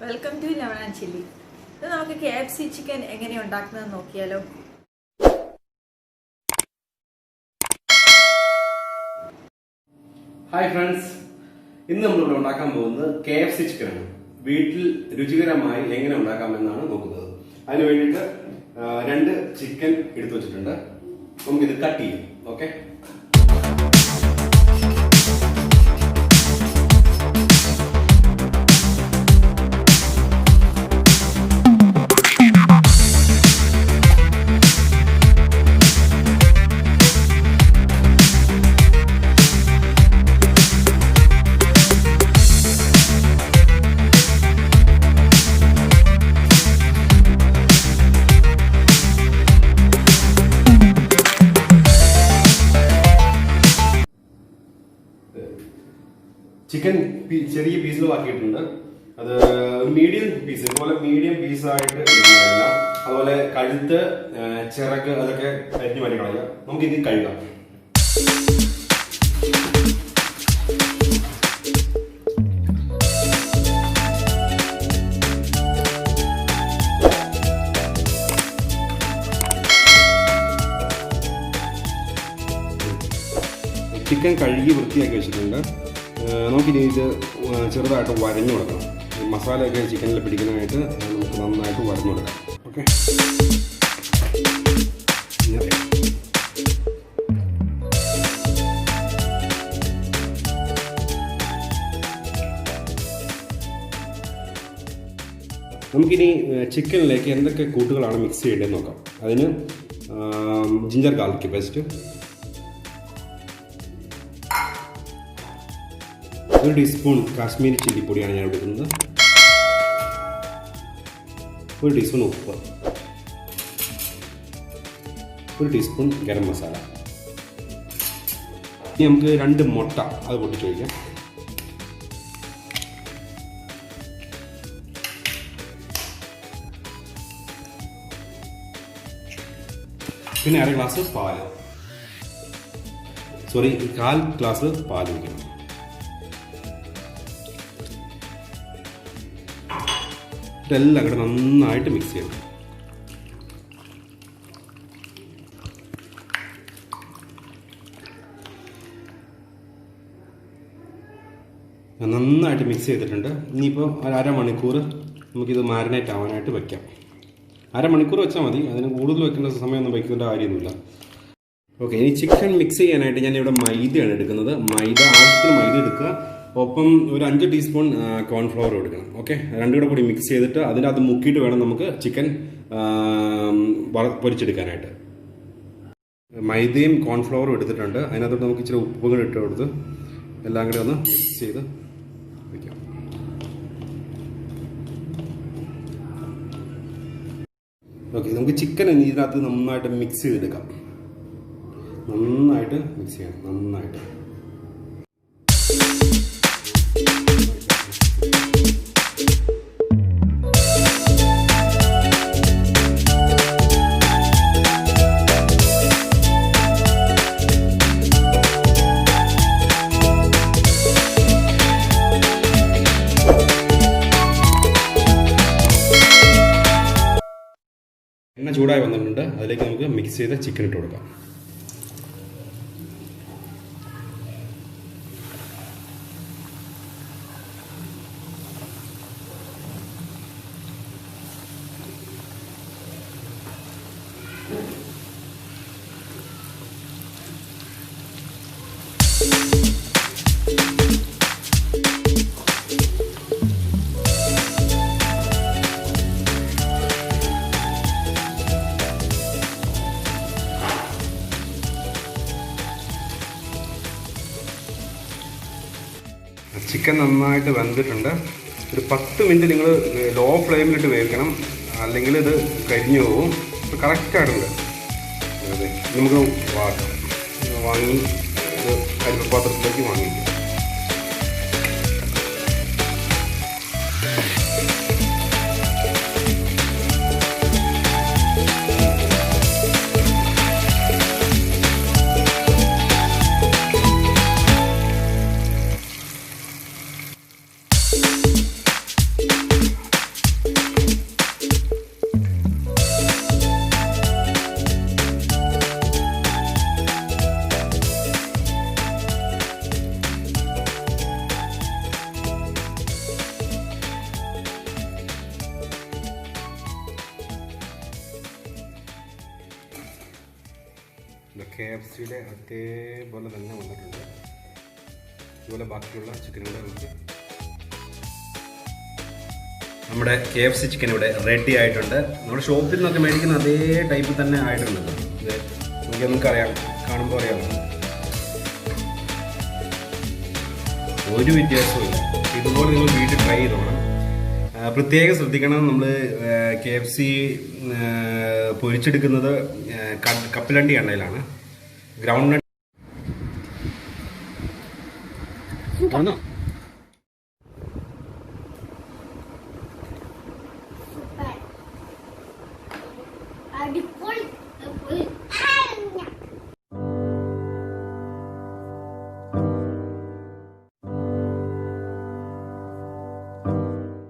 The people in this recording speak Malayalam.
Welcome to lemon and chilli. ഇത് നമുക്ക് KFC ചിക്കൻ എങ്ങനെ ഉണ്ടാക്കുന്നത് നോക്കിയാലോ. ഹായ് ഫ്രണ്ട്സ്, ഇന്ന് നമ്മളിവിടെ ഉണ്ടാക്കാൻ പോകുന്നത് KFC ചിക്കൻ ആണ്. വീട്ടിൽ രുചികരമായി എങ്ങനെ ഉണ്ടാക്കാമെന്നാണ് നോക്കുന്നത്. അതിന് വേണ്ടിയിട്ട് 2 ചിക്കൻ എടുത്തു വെച്ചിട്ടുണ്ട്. നമുക്കിത് കട്ട് ചെയ്യാം. ഓക്കെ, ചിക്കൻ ചെറിയ പീസുകളാക്കിയിട്ടുണ്ട്. അത് മീഡിയം പീസ്, ഇതുപോലെ മീഡിയം പീസായിട്ട് ഇടുന്നതല്ല. അതുപോലെ കഴുത്ത്, ചിറക് അതൊക്കെ അരിഞ്ഞു മാറ്റി കളയുക. നമുക്കിത് കഴുകാം. ചിക്കൻ കഴുകി വൃത്തിയാക്കി വെച്ചിട്ടുണ്ട്. നമുക്കിനി ഇത് ചെറുതായിട്ട് വരഞ്ഞു കൊടുക്കണം. മസാലയൊക്കെ ചിക്കനിൽ പിടിക്കാനായിട്ട് നമുക്ക് നന്നായിട്ട് വരഞ്ഞു കൊടുക്കാം. ഓക്കെ, നമുക്കിനി ചിക്കനിലേക്ക് എന്തൊക്കെ കൂട്ടുകളാണ് മിക്സ് ചെയ്യേണ്ടതെന്ന് നോക്കാം. അതിന് ginger garlic paste, 1 teaspoon Kashmiri chilli പൊടിയാണ് ഞാൻ എടുക്കുന്നത്, 1 ടീസ്പൂൺ ഉപ്പ്, 1 ടീസ്പൂൺ ഗരം മസാല. ഇനി നമുക്ക് 2 മുട്ട അത് പൊട്ടിച്ച് വയ്ക്കാം. പിന്നെ 1/2 ഗ്ലാസ് പാല്, 1/4 ഗ്ലാസ് പാൽ വയ്ക്കണം. ഇതെല്ലാം കൂടെ നന്നായിട്ട് മിക്സ് ചെയ്യണം. നന്നായിട്ട് മിക്സ് ചെയ്തിട്ടുണ്ട്. ഇനിയിപ്പോൾ 1/2 മണിക്കൂർ നമുക്കിത് മാരിനേറ്റ് ആവാനായിട്ട് വെക്കാം. 1/2 മണിക്കൂർ വെച്ചാൽ മതി, അതിന് കൂടുതൽ വെക്കേണ്ട സമയമൊന്നും വയ്ക്കേണ്ട കാര്യമൊന്നുമില്ല. ഓക്കെ, ഇനി ചിക്കൻ മിക്സ് ചെയ്യാനായിട്ട് ഞാനിവിടെ മൈദയാണ് എടുക്കുന്നത്. ആവശ്യത്തിന് മൈദ എടുക്കുക. ഒപ്പം ഒരു 5 ടീസ്പൂൺ കോൺഫ്ലവർ എടുക്കണം. ഓക്കെ, രണ്ടും കൂടെ കൂടി മിക്സ് ചെയ്തിട്ട് അതിനകത്ത് മുക്കിയിട്ട് വേണം നമുക്ക് ചിക്കൻ പൊരിച്ചെടുക്കാനായിട്ട്. മൈദയും കോൺഫ്ലവറും എടുത്തിട്ടുണ്ട്. അതിനകത്തോട്ട് നമുക്ക് ഇച്ചിരി ഉപ്പുകൾ ഇട്ട് കൊടുത്ത് എല്ലാം കൂടെ ഒന്ന് മിക്സ് ചെയ്ത് വയ്ക്കാം. ഓക്കെ, നമുക്ക് ചിക്കൻ ഇതിനകത്ത് നന്നായിട്ട് മിക്സ് ചെയ്തെടുക്കാം. നന്നായിട്ട് മിക്സ് ചെയ്യണം. നന്നായിട്ട് എണ്ണ ചൂടായി വന്നിട്ടുണ്ട്. അതിലേക്ക് നമുക്ക് മിക്സ് ചെയ്ത ചിക്കൻ ഇട്ട് കൊടുക്കാം. ചിക്കൻ നന്നായിട്ട് വെന്തിട്ടുണ്ട്. ഒരു 10 മിനിറ്റ് നിങ്ങൾ ലോ ഫ്ലെയിമിലിട്ട് വേവിക്കണം, അല്ലെങ്കിൽ ഇത് കരിഞ്ഞു പോകും. ഇപ്പോൾ കറക്റ്റായിട്ടുണ്ട്. അതെ, നമുക്ക് വാങ്ങി ഇത് അരിപ്പാത്രത്തിലേക്ക് വാങ്ങിക്കും. KFCയുടെ അതേപോലെ തന്നെ വന്നിട്ടുണ്ട്. ഇതുപോലെ ബാക്കിയുള്ള ചിക്കനുകൾ നമുക്ക് നമ്മുടെ KFC ചിക്കൻ ഇവിടെ റെഡി ആയിട്ടുണ്ട്. നമ്മുടെ ഷോപ്പിൽ നിന്നൊക്കെ മേടിക്കുന്ന അതേ ടൈപ്പ് തന്നെ ആയിട്ടുണ്ട്. ഇത് നമുക്കറിയാം, കാണുമ്പോൾ അറിയാം, ഒരു വ്യത്യാസവും ഇല്ല. ഇതുപോലെ നിങ്ങൾ വീട്ടിൽ ട്രൈ ചെയ്തോണം. പ്രത്യേകം ശ്രദ്ധിക്കണം, നമ്മൾ KFC പൊരിച്ചെടുക്കുന്നത് കപ്പലണ്ടി എണ്ണയിലാണ്. ഗ്രൗണ്ട് നട്ട്